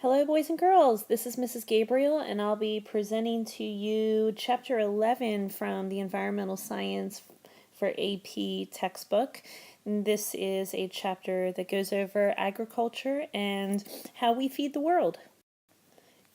Hello, boys and girls. This is Mrs. Gabriel, and I'll be presenting to you Chapter 11 from the Environmental Science for AP textbook. This is a chapter that goes over agriculture and how we feed the world.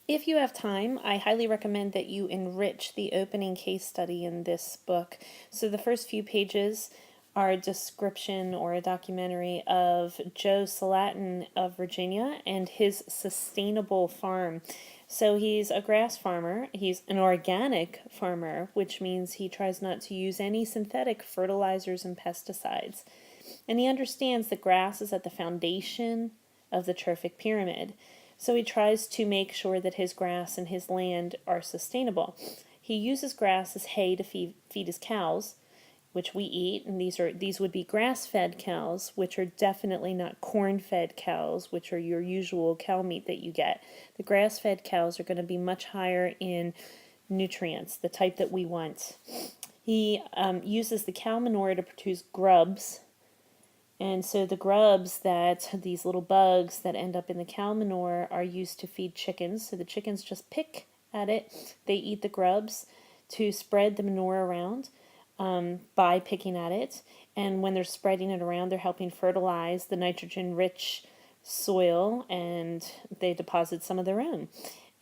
If you have time, I highly recommend that you enrich the opening case study in this book. So the first few pages are a description or a documentary of Ch11 of Virginia and his sustainable farm. So he's a grass farmer. He's an organic farmer, which means he tries not to use any synthetic fertilizers and pesticides. And he understands that grass is at the foundation of the trophic pyramid. So he tries to make sure that his grass and his land are sustainable. He uses grass as hay to feed his cows, which we eat, and these would be grass-fed cows, which are definitely not corn-fed cows, which are your usual cow meat that you get. The grass-fed cows are going to be much higher in nutrients, the type that we want. He uses the cow manure to produce grubs. And so the grubs, these little bugs that end up in the cow manure, are used to feed chickens. So the chickens just pick at it. They eat the grubs to spread the manure around by picking at it. And when they're spreading it around, they're helping fertilize the nitrogen-rich soil, and they deposit some of their own.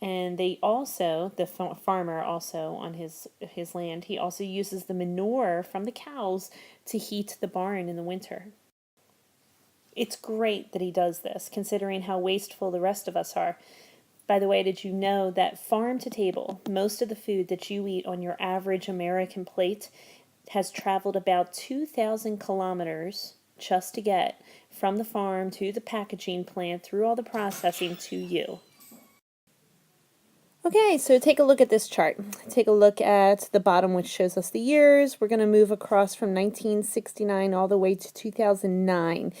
And they also, the farmer also on his land, he also uses the manure from the cows to heat the barn in the winter. It's great that he does this, considering how wasteful the rest of us are. By the way, did you know that farm to table, most of the food that you eat on your average American plate has traveled about 2,000 kilometers just to get from the farm to the packaging plant through all the processing to you? Okay, so take a look at this chart. Take a look at the bottom, which shows us the years. We're going to move across from 1969 all the way to 2009.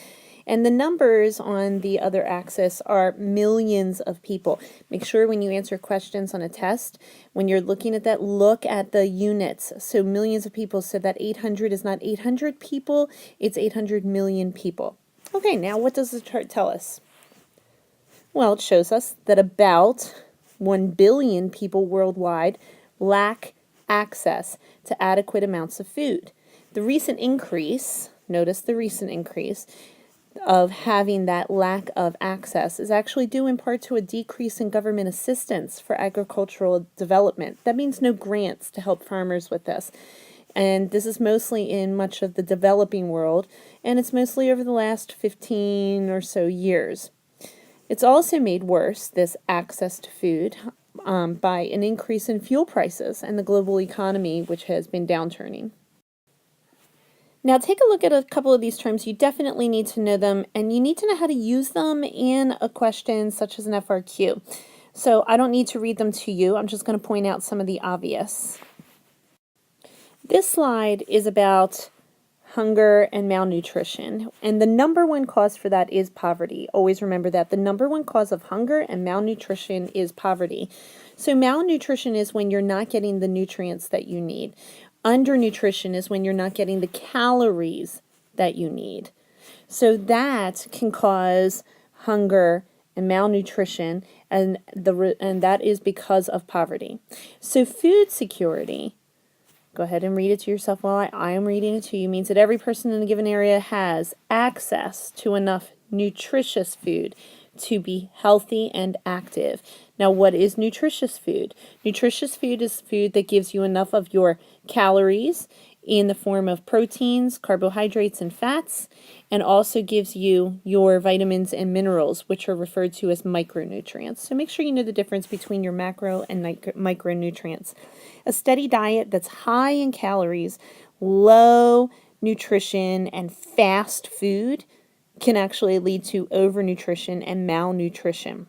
And the numbers on the other axis are millions of people. Make sure when you answer questions on a test, when you're looking at that, look at the units. So millions of people, so that 800 is not 800 people, it's 800 million people. Okay, now what does the chart tell us? Well, it shows us that about 1 billion people worldwide lack access to adequate amounts of food. The recent increase, notice the recent increase, of having that lack of access is actually due in part to a decrease in government assistance for agricultural development. That means no grants to help farmers with this. And this is mostly in much of the developing world, and it's mostly over the last 15 or so years. It's also made worse, this access to food, by an increase in fuel prices and the global economy, which has been downturning. Now take a look at a couple of these terms. You definitely need to know them, and you need to know how to use them in a question such as an FRQ. So I don't need to read them to you. I'm just going to point out some of the obvious. This slide is about hunger and malnutrition, and the number one cause for that is poverty. Always remember that. The number one cause of hunger and malnutrition is poverty. So malnutrition is when you're not getting the nutrients that you need. Undernutrition is when you're not getting the calories that you need. So that can cause hunger and malnutrition, and that is because of poverty. So food security, go ahead and read it to yourself while I am reading it to you, means that every person in a given area has access to enough nutritious food to be healthy and active. Now, what is nutritious food? Nutritious food is food that gives you enough of your calories in the form of proteins, carbohydrates, and fats, and also gives you your vitamins and minerals, which are referred to as micronutrients. So make sure you know the difference between your macro and micronutrients. A steady diet that's high in calories, low nutrition, and fast food can actually lead to overnutrition and malnutrition.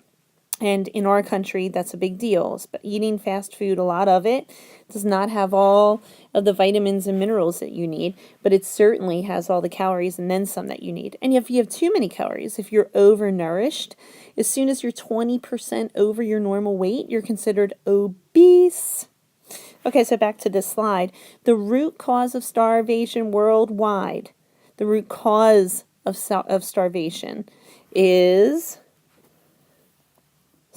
And in our country, that's a big deal. Eating fast food, a lot of it, does not have all of the vitamins and minerals that you need, but it certainly has all the calories and then some that you need. And if you have too many calories, if you're overnourished, as soon as you're 20% over your normal weight, you're considered obese. Okay, so back to this slide. The root cause of starvation worldwide, the root cause of starvation is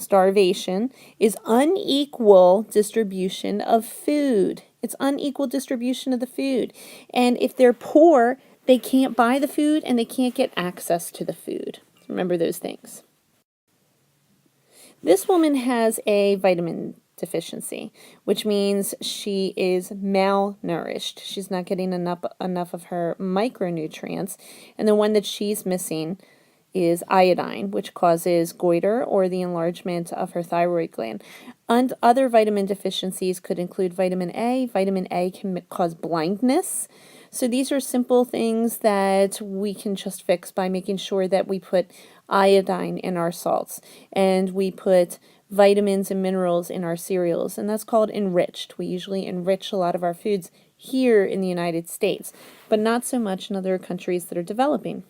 starvation, is unequal distribution of food. It's unequal distribution of the food. And if they're poor, they can't buy the food and they can't get access to the food. Remember those things. This woman has a vitamin deficiency, which means she is malnourished. She's not getting enough of her micronutrients, and the one that she's missing is iodine, which causes goiter or the enlargement of her thyroid gland. And other vitamin deficiencies could include vitamin A. Vitamin A can cause blindness. So these are simple things that we can just fix by making sure that we put iodine in our salts and we put vitamins and minerals in our cereals, and that's called enriched. We usually enrich a lot of our foods here in the United States, but not so much in other countries that are developing.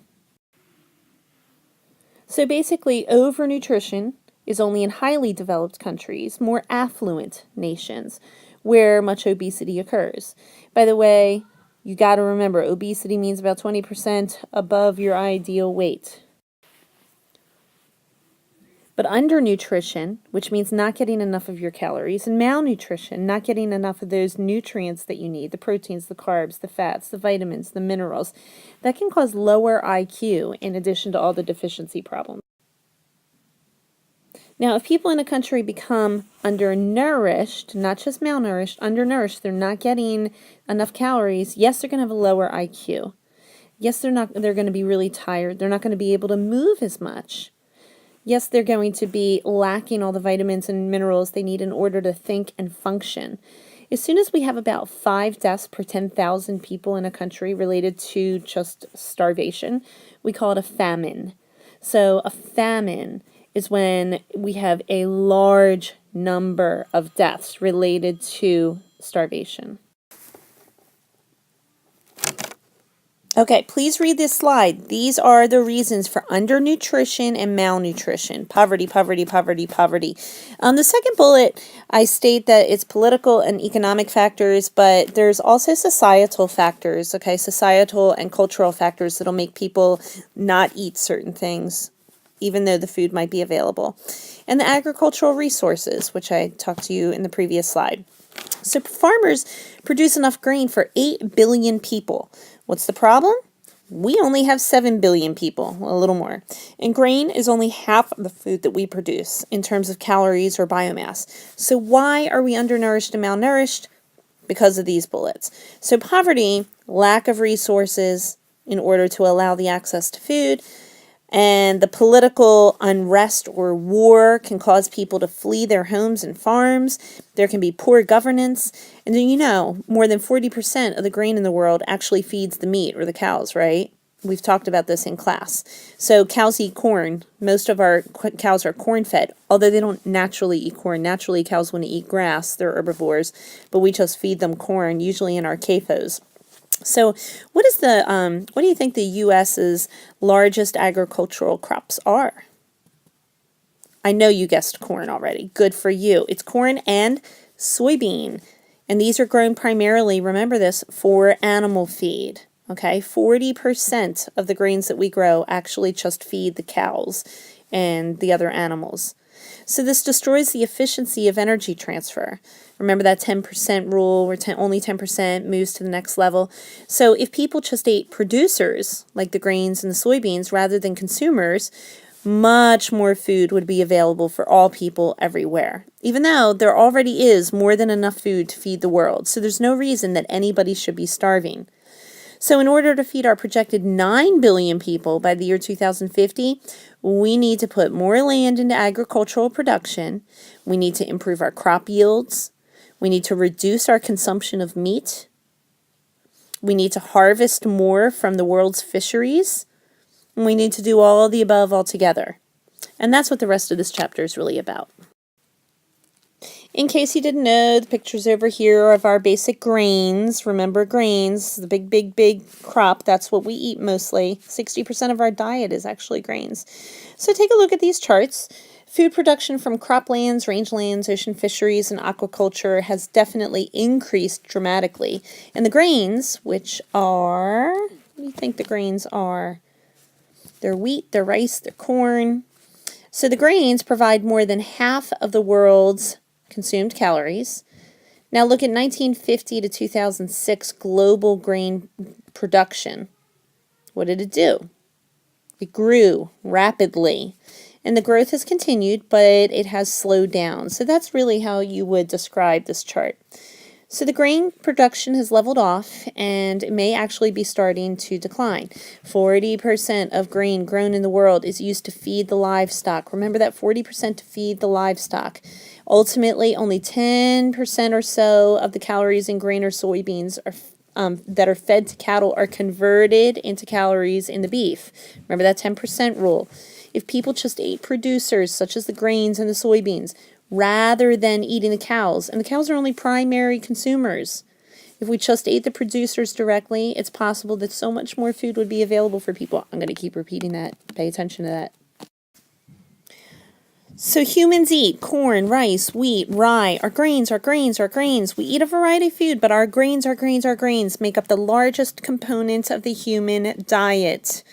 So basically, overnutrition is only in highly developed countries, more affluent nations, where much obesity occurs. By the way, you got to remember, obesity means about 20% above your ideal weight. But undernutrition, which means not getting enough of your calories, and malnutrition, not getting enough of those nutrients that you need, the proteins, the carbs, the fats, the vitamins, the minerals, that can cause lower IQ in addition to all the deficiency problems. Now, if people in a country become undernourished, not just malnourished, undernourished, they're not getting enough calories, yes, they're going to have a lower IQ. Yes, they're going to be really tired. They're not going to be able to move as much. Yes, they're going to be lacking all the vitamins and minerals they need in order to think and function. As soon as we have about 5 deaths per 10,000 people in a country related to just starvation, we call it a famine. So a famine is when we have a large number of deaths related to starvation. Okay, please read this slide. These are the reasons for undernutrition and malnutrition. Poverty, poverty, poverty, poverty. On the second bullet, I state that it's political and economic factors, but there's also societal factors, okay? Societal and cultural factors that'll make people not eat certain things, even though the food might be available. And the agricultural resources, which I talked to you in the previous slide. So farmers produce enough grain for 8 billion people. What's the problem? We only have 7 billion people, a little more. And grain is only half of the food that we produce in terms of calories or biomass. So why are we undernourished and malnourished? Because of these bullets. So poverty, lack of resources in order to allow the access to food, and the political unrest or war can cause people to flee their homes and farms. There can be poor governance. And then, you know, more than 40% of the grain in the world actually feeds the meat or the cows, right? We've talked about this in class. So cows eat corn. Most of our cows are corn-fed, although they don't naturally eat corn. Naturally, cows want to eat grass. They're herbivores, but we just feed them corn, usually in our CAFOs. So what do you think the U.S.'s largest agricultural crops are? I know you guessed corn already. Good for you. It's corn and soybean. And these are grown primarily, remember this, for animal feed. Okay, 40% of the grains that we grow actually just feed the cows and the other animals. So this destroys the efficiency of energy transfer. Remember that 10% rule where only 10% moves to the next level? So if people just ate producers, like the grains and the soybeans, rather than consumers, much more food would be available for all people everywhere, even though there already is more than enough food to feed the world. So there's no reason that anybody should be starving. So in order to feed our projected 9 billion people by the year 2050, we need to put more land into agricultural production. We need to improve our crop yields. We need to reduce our consumption of meat. We need to harvest more from the world's fisheries. And we need to do all of the above altogether. And that's what the rest of this chapter is really about. In case you didn't know, the pictures over here are of our basic grains. Remember grains, the big, big, big crop. That's what we eat mostly. 60% of our diet is actually grains. So take a look at these charts. Food production from croplands, rangelands, ocean fisheries, and aquaculture has definitely increased dramatically. And the grains, which are, what do you think the grains are? They're wheat, they're rice, they're corn. So the grains provide more than half of the world's consumed calories. Now look at 1950 to 2006 global grain production. What did it do? It grew rapidly. And the growth has continued, but it has slowed down. So that's really how you would describe this chart. So the grain production has leveled off, and it may actually be starting to decline. 40% of grain grown in the world is used to feed the livestock. Remember that 40% to feed the livestock. Ultimately, only 10% or so of the calories in grain or soybeans that are fed to cattle are converted into calories in the beef. Remember that 10% rule. If people just ate producers, such as the grains and the soybeans, rather than eating the cows, and the cows are only primary consumers. If we just ate the producers directly, it's possible that so much more food would be available for people. I'm going to keep repeating that. Pay attention to that. So humans eat corn, rice, wheat, rye, our grains, our grains, our grains. We eat a variety of food, but our grains make up the largest component of the human diet.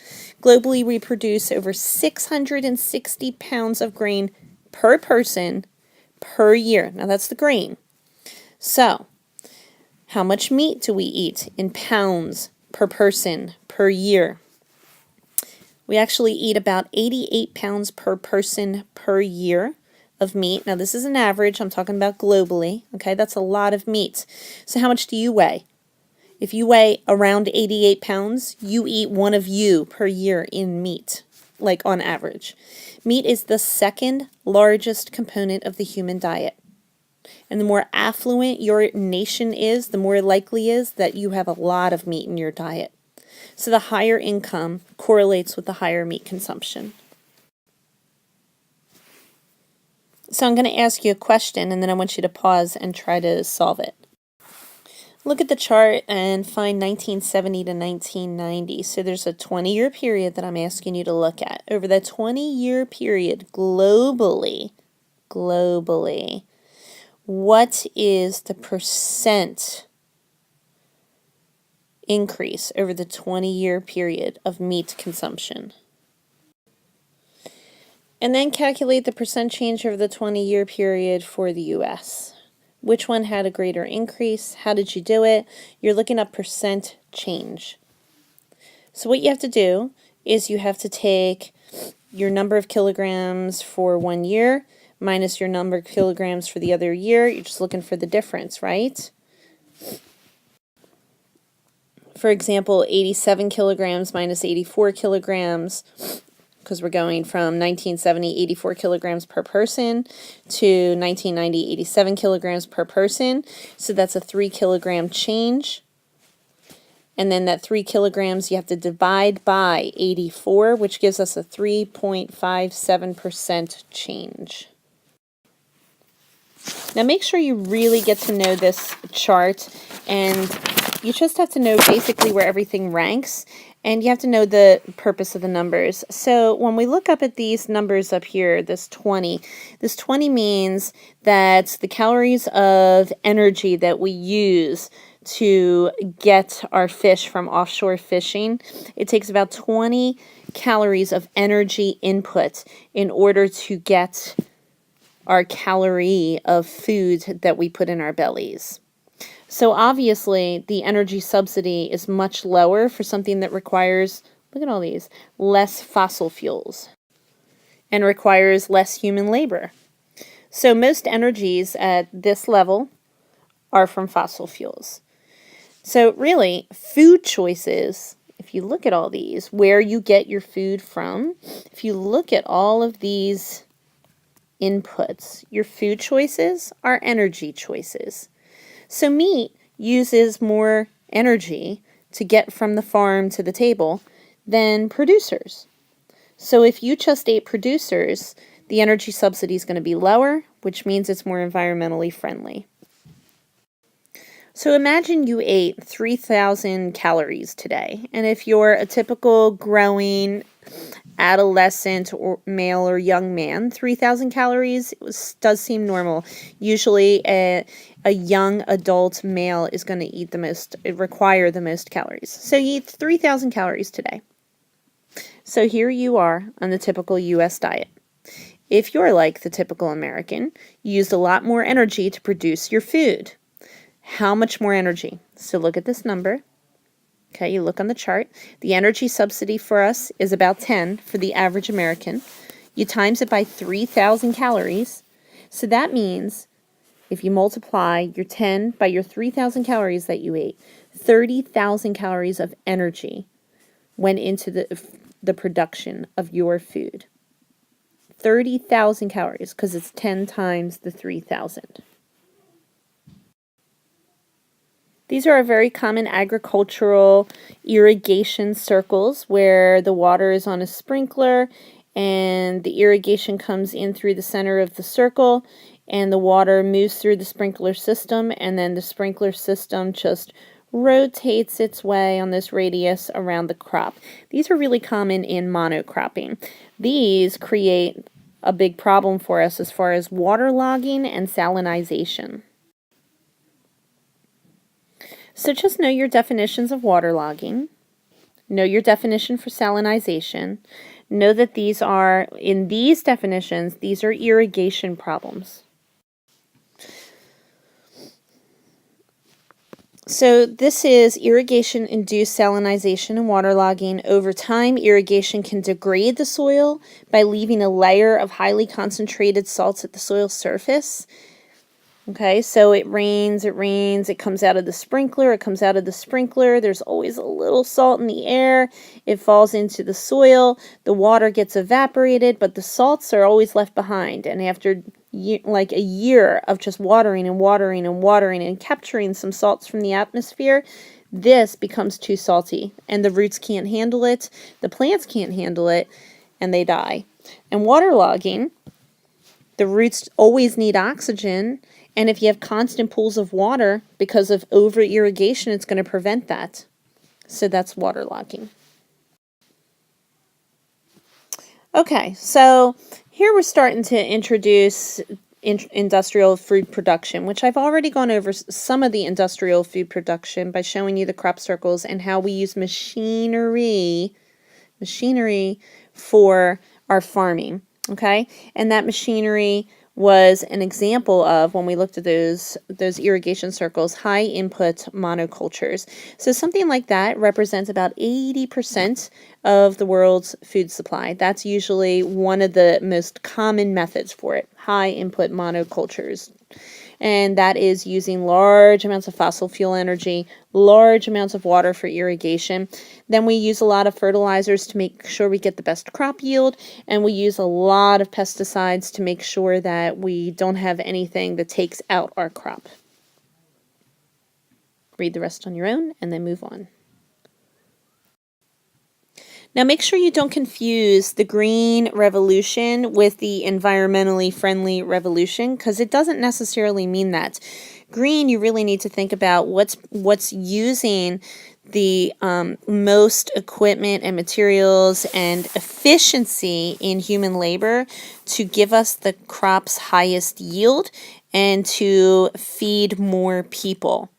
Globally, we produce over 660 pounds of grain per person per year. Now that's the grain. So, how much meat do we eat in pounds per person per year? We actually eat about 88 pounds per person per year of meat. Now this is an average. I'm talking about globally. Okay, that's a lot of meat. So how much do you weigh? If you weigh around 88 pounds, you eat one of you per year in meat, like on average. Meat is the second largest component of the human diet. And the more affluent your nation is, the more likely is that you have a lot of meat in your diet. So the higher income correlates with the higher meat consumption. So I'm going to ask you a question, and then I want you to pause and try to solve it. Look at the chart and find 1970 to 1990. So there's a 20-year period that I'm asking you to look at. Over that 20-year period, globally, what is the percent increase over the 20-year period of meat consumption? And then calculate the percent change over the 20-year period for the U.S. Which one had a greater increase? How did you do it? You're looking at percent change. So what you have to do is you have to take your number of kilograms for 1 year minus your number of kilograms for the other year. You're just looking for the difference, right? For example, 87 kilograms minus 84 kilograms, because we're going from 1970, 84 kilograms per person, to 1990, 87 kilograms per person. So that's a 3 kilogram change. And then that 3 kilograms you have to divide by 84, which gives us a 3.57% change. Now make sure you really get to know this chart, and you just have to know basically where everything ranks, and you have to know the purpose of the numbers. So when we look up at these numbers up here, this 20 means that the calories of energy that we use to get our fish from offshore fishing, it takes about 20 calories of energy input in order to get our calorie of food that we put in our bellies. So obviously the energy subsidy is much lower for something that requires, look at all these, less fossil fuels and requires less human labor. So most energies at this level are from fossil fuels. So really, food choices, if you look at all these, where you get your food from, if you look at all of these inputs, your food choices are energy choices. So meat uses more energy to get from the farm to the table than producers. So if you just ate producers, the energy subsidy is going to be lower, which means it's more environmentally friendly. So imagine you ate 3,000 calories today, and if you're a typical growing adolescent or male or young man, 3,000 calories does seem normal. Usually a young adult male is going to require the most calories. So you eat 3,000 calories today. So here you are on the typical U.S. diet. if you're like the typical American, you used a lot more energy to produce your food. How much more energy? So look at this number. Okay, you look on the chart. The energy subsidy for us is about 10 for the average American. You times it by 3,000 calories. So that means if you multiply your 10 by your 3,000 calories that you ate, 30,000 calories of energy went into the production of your food. 30,000 calories because it's 10 times the 3,000. These are very common agricultural irrigation circles where the water is on a sprinkler and the irrigation comes in through the center of the circle and the water moves through the sprinkler system, and then the sprinkler system just rotates its way on this radius around the crop. These are really common in monocropping. These create a big problem for us as far as waterlogging and salinization. So just know your definitions of waterlogging. Know your definition for salinization. Know that these are, in these definitions, these are irrigation problems. So this is irrigation-induced salinization and waterlogging. Over time, irrigation can degrade the soil by leaving a layer of highly concentrated salts at the soil surface. Okay, so it rains, it comes out of the sprinkler, there's always a little salt in the air, it falls into the soil, the water gets evaporated, but the salts are always left behind, and after like a year of just watering and capturing some salts from the atmosphere, this becomes too salty, and the roots can't handle it, the plants can't handle it, and they die. And waterlogging, the roots always need oxygen, and if you have constant pools of water because of over-irrigation, it's going to prevent that. So that's waterlogging. Okay, so here we're starting to introduce industrial food production, which I've already gone over some of the industrial food production by showing you the crop circles and how we use machinery for our farming. Okay, and that machinery was an example of, when we looked at those irrigation circles, high input monocultures. So something like that represents about 80% of the world's food supply. That's usually one of the most common methods for it, high input monocultures. And that is using large amounts of fossil fuel energy, large amounts of water for irrigation. Then we use a lot of fertilizers to make sure we get the best crop yield, and we use a lot of pesticides to make sure that we don't have anything that takes out our crop. Read the rest on your own and then move on. Now make sure you don't confuse the green revolution with the environmentally friendly revolution, because it doesn't necessarily mean that. Green, you really need to think about what's using the most equipment and materials and efficiency in human labor to give us the crop's highest yield and to feed more people.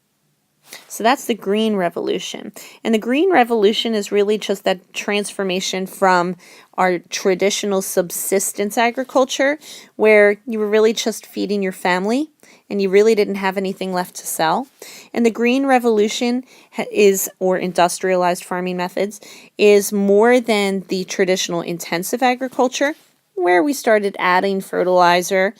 So that's the green revolution. And the green revolution is really just that transformation from our traditional subsistence agriculture, where you were really just feeding your family and you really didn't have anything left to sell. And the green revolution is, or industrialized farming methods, is more than the traditional intensive agriculture, where we started adding fertilizer,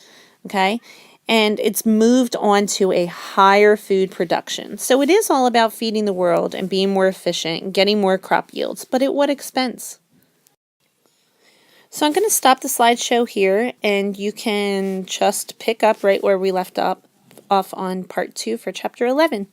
okay? And it's moved on to a higher food production. So it is all about feeding the world and being more efficient and getting more crop yields, but at what expense? So I'm going to stop the slideshow here, and you can just pick up right where we left off on part 2 for chapter 11.